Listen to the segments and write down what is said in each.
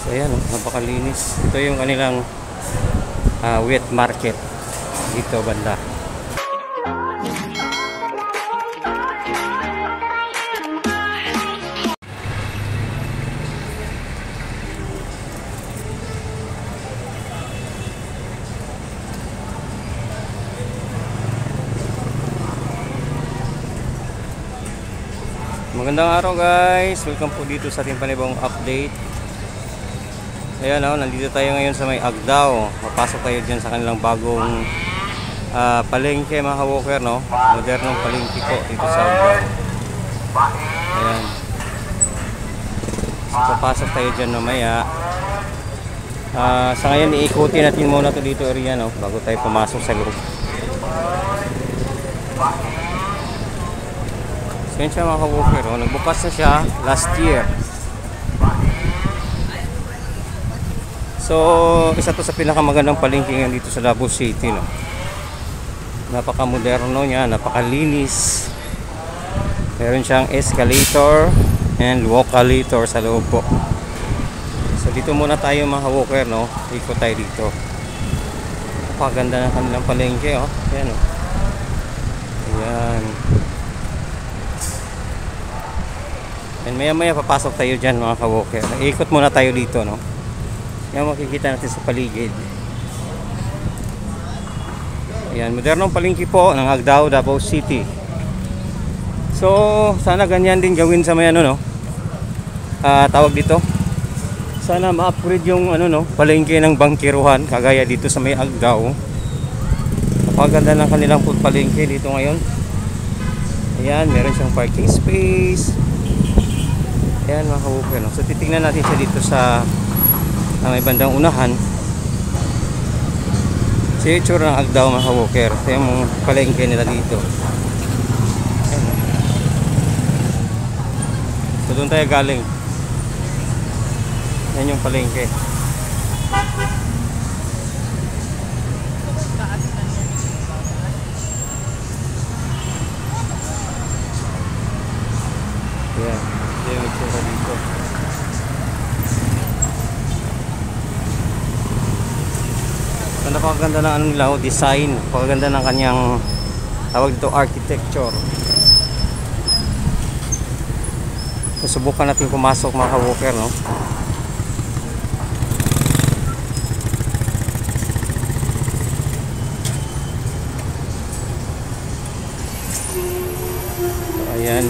So ayan, napakalinis. Ito yung kanilang wet market dito banda. Magandang araw guys, welcome po dito sa ating panibawang update. Ayan nandito tayo ngayon sa may Agdao. Papasok tayo dyan sa kanilang bagong palengke mga ka-walker, no? Modernong palengke po dito sa Agdao. Ayan. So, papasok tayo dyan mamaya. Sa ngayon iikutin natin muna to dito area, no? Bago tayo pumasok sa loob. So yun siya mga ka-walker, no? Nagbukas na siya last year. So, isa to sa pinakamagandang palengke dito sa Davao City, no. Napaka-moderno niya, napakalinis. Meron siyang escalator and walkalator sa loob po. So, dito muna tayo mga walker, no. Ikot tayo dito. Napakaganda ng kanilang palengke, oh. Ayan, oh. Ayan. And maya-maya papasok tayo dyan mga ka-walker. Ikot muna tayo dito, no. Yan makikita natin sa paligid. Ayan, modernong palengke po ng Agdao, Davao City. So, sana ganyan din gawin sa may no? Tawag dito. Sana ma-upgrade yung palengke ng bangkiruhan kagaya dito sa may Agdao. Napakaganda ng kanilang palengke dito ngayon. Ayan, meron siyang parking space. Ayan mga ka-walker, no? So, titingnan natin siya dito sa may bandang unahan. So yung itsura ng Agdao mga ka-walker. Ito yung palengke nila dito. Ayan. So doon tayo galing. Yan yung palengke. Ayan. Ito yung itsura dito. Napakaganda ng nila, design, napakaganda ng kanyang tawag dito architecture. Susubukan natin pumasok mga ka-walker, no? So, ayan.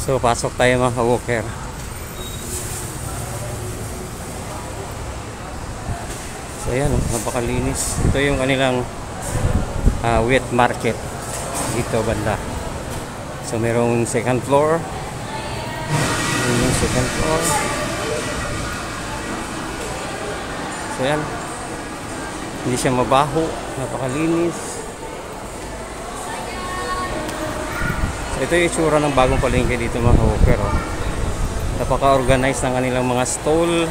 So pasok tayo mga ka-walker. So ayan, napakalinis. Ito yung kanilang wet market dito banda. So merong second floor. Yung second floor. So ayan, hindi siya mabaho, napakalinis. Ito yung itsura ng bagong palengke dito mga ka-walker, oh. Napaka-organize ng kanilang mga stall.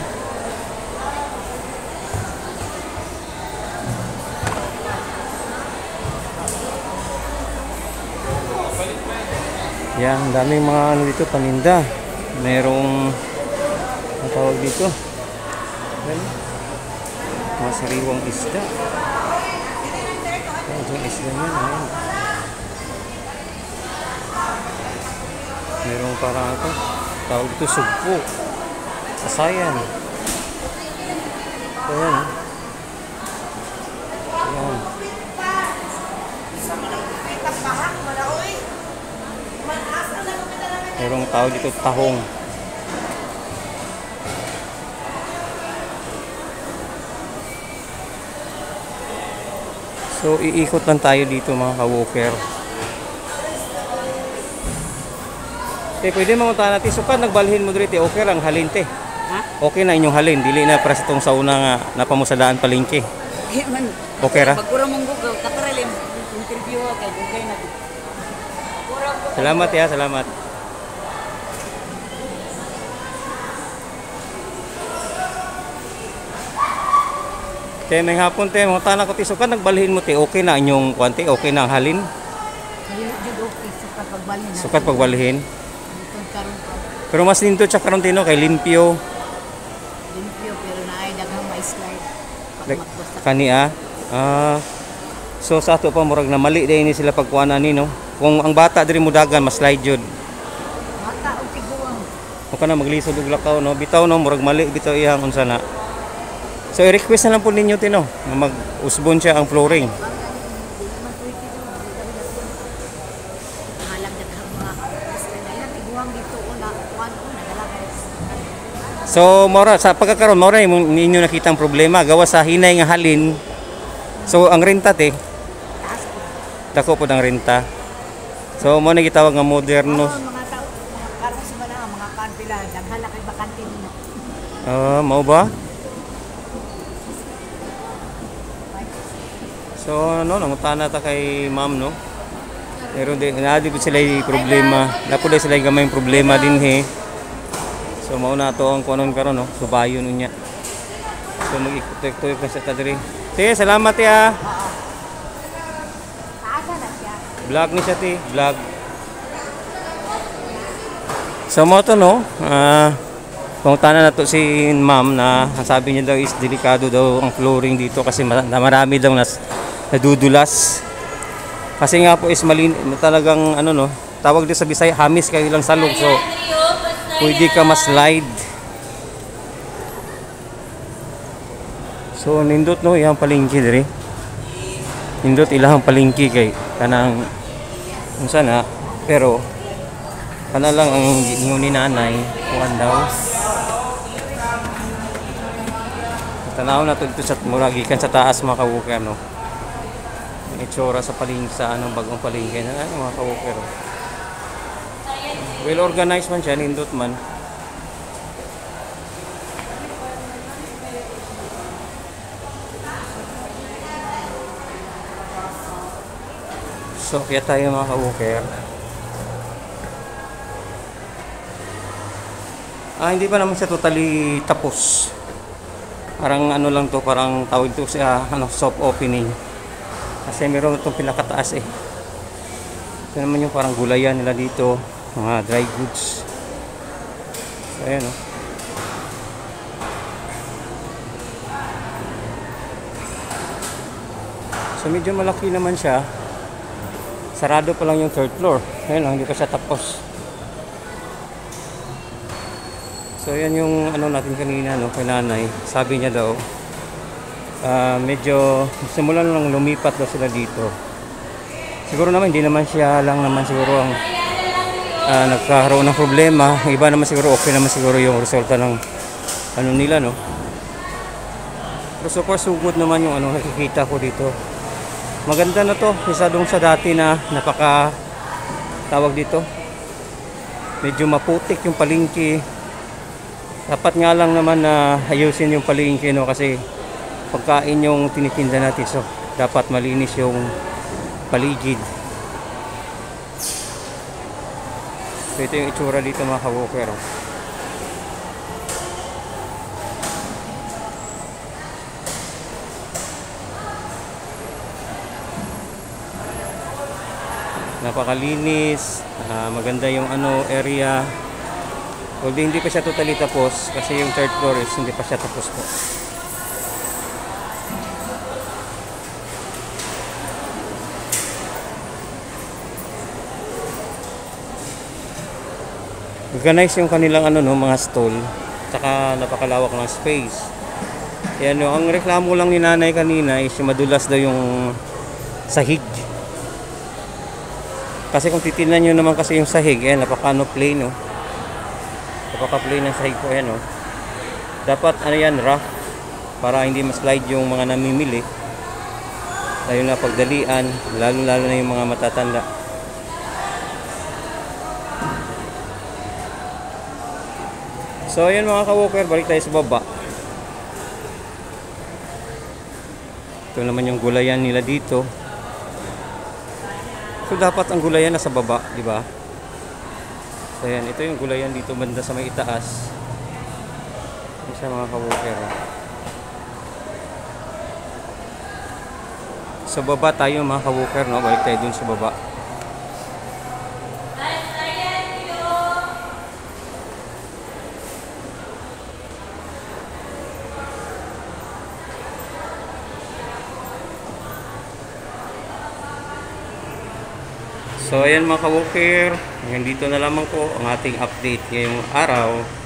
Yan, daming mga dito paninda. Merong ang tawag dito. Yan. Mga sariwang isda. Yung isda niya, ayan. Merong parang ito, tawag ito sugpo, sasayan. Ayan. Ayan. Merong tawag dito tahong. So iikot lang tayo dito mga ka-walker. Pwede mamunta natin sukat nagbalhin mo dito, okay lang halin te. Ha? Okay na inyong halin, dili na para sa tong sauna nga napamusadaan palengke. Okay ra? Pagkurang mong gugaw, takaralim interview kay dugay na. Salamat ya, salamat. Te, may hapon te, mga tanak ko ti, sukat nagbalhin mo te, okay na inyong kwante, okay na ang halin. Dili jud okay sa pagbalhin. Sukat pagbalhin. Dito karon pa. Pero mas lindo siya karon tino kay limpyo. Limpyo pero naay daghang ma-slide. Like, Pag kani so sa ato pa murag na mali din ni sila pagkuana ni no. Kung ang bata diri mo dagan mas slide jud. mata og tiguang. O kana maglisod og lakaw no. Bitaw no murag mali bitaw iyang unsa na. So i-request na lang po ninyo tino na mag-usbon siya ang flooring. Dili man pwede do. Halang daghang mga slide. Ay tiguang dito una kuan dala guys. So mora sa pagkakaroon mora ninyo nakita ang problema gawa sa hinay nga halin. So ang renta te Taas po. dako po ang renta. So mo na gitawag nga moderno. Mga tao, mga karon sa mga kanpila, daghan na kay bakante nila. Mao ba? So ano nangutana ta kay ma'am no. Pero di sila problema. Napo sila gamay problema din he. So mao na to ang kunon karon no. Subayon unya. So mag-ikot-ikot ka sa tadiri. Te, salamat ya. Taasa na siya. Vlog ni siya ti, vlog. So mo to no, pangutana na to si ma'am na ang sabi niya daw is delikado daw ang flooring dito kasi marami daw nadudulas. Kasi nga po is talagang ano no, tawag din sa Bisaya hamis kayo lang salog so pwede ka ma-slide. So nindot no iyang palengke diri. Nindot ilahang palengke kay kanang unsa na pero kana lang ang ingon ni nanay kuan daw. Tanaw na to dito sa muragikan sa taas mga kawuker no. Ang itsura sa palengke sa anong bagong palengke na mga kawuker. Well organized man siya nindot man. So, kaya tayo mga ka-walker. Hindi pa naman siya totally tapos. Parang ano lang to, parang tawag to siya soft opening. Kasi meron itong pinakataas eh. Ito naman yung parang gulayan nila dito, mga dry goods. So, ayan o. So, medyo malaki naman siya. Sarado pa lang yung third floor. Ayun lang, hindi pa siya tapos. So yan yung ano natin kanina no, kay nanay. Sabi niya daw medyo simulan lang lumipat daw sila dito. Siguro naman hindi naman siya lang naman siguro ang nagkaroon ng problema. Ang iba naman siguro okay naman siguro yung resulta ng ano nila no. Pero so far sugod naman yung ano nakikita ko dito. Maganda na to, isa doon sa dati na napaka tawag dito. Medyo maputik yung palengke. Dapat nga lang naman na ayusin yung palengke no kasi pagkain yung tinitinda natin so dapat malinis yung paligid. So ito yung itsura dito mga ka-walker. Napakalinis, maganda yung ano area. Although hindi pa siya totally tapos kasi yung third floor is hindi pa siya tapos po. Organize yung kanilang ano no, mga stall. Tsaka napakalawak ng space. Yan no, ang reklamo lang ni nanay kanina is madulas daw yung sahig. Kasi kung titingnan nyo naman kasi yung sahig, napaka-ano plain, no? Napaka-plain ng sahig po, no? Dapat, ano yan, rough. Para hindi ma-slide yung mga namimili. Lalo na pagdalian, lalo-lalo na yung mga matatanda. So, ayun mga ka-walker, balik tayo sa baba. Ito naman yung gulayan nila dito. So dapat ang gulayan nasa baba, di ba? So ayan, ito yung gulayan dito banda sa may itaas. Yung sa mga ka-walker. Sa baba tayo mga ka-walker, no? Balik tayo dun sa baba. So ayan mga ka-walker, hanggang dito na lamang po ang ating update ngayong araw.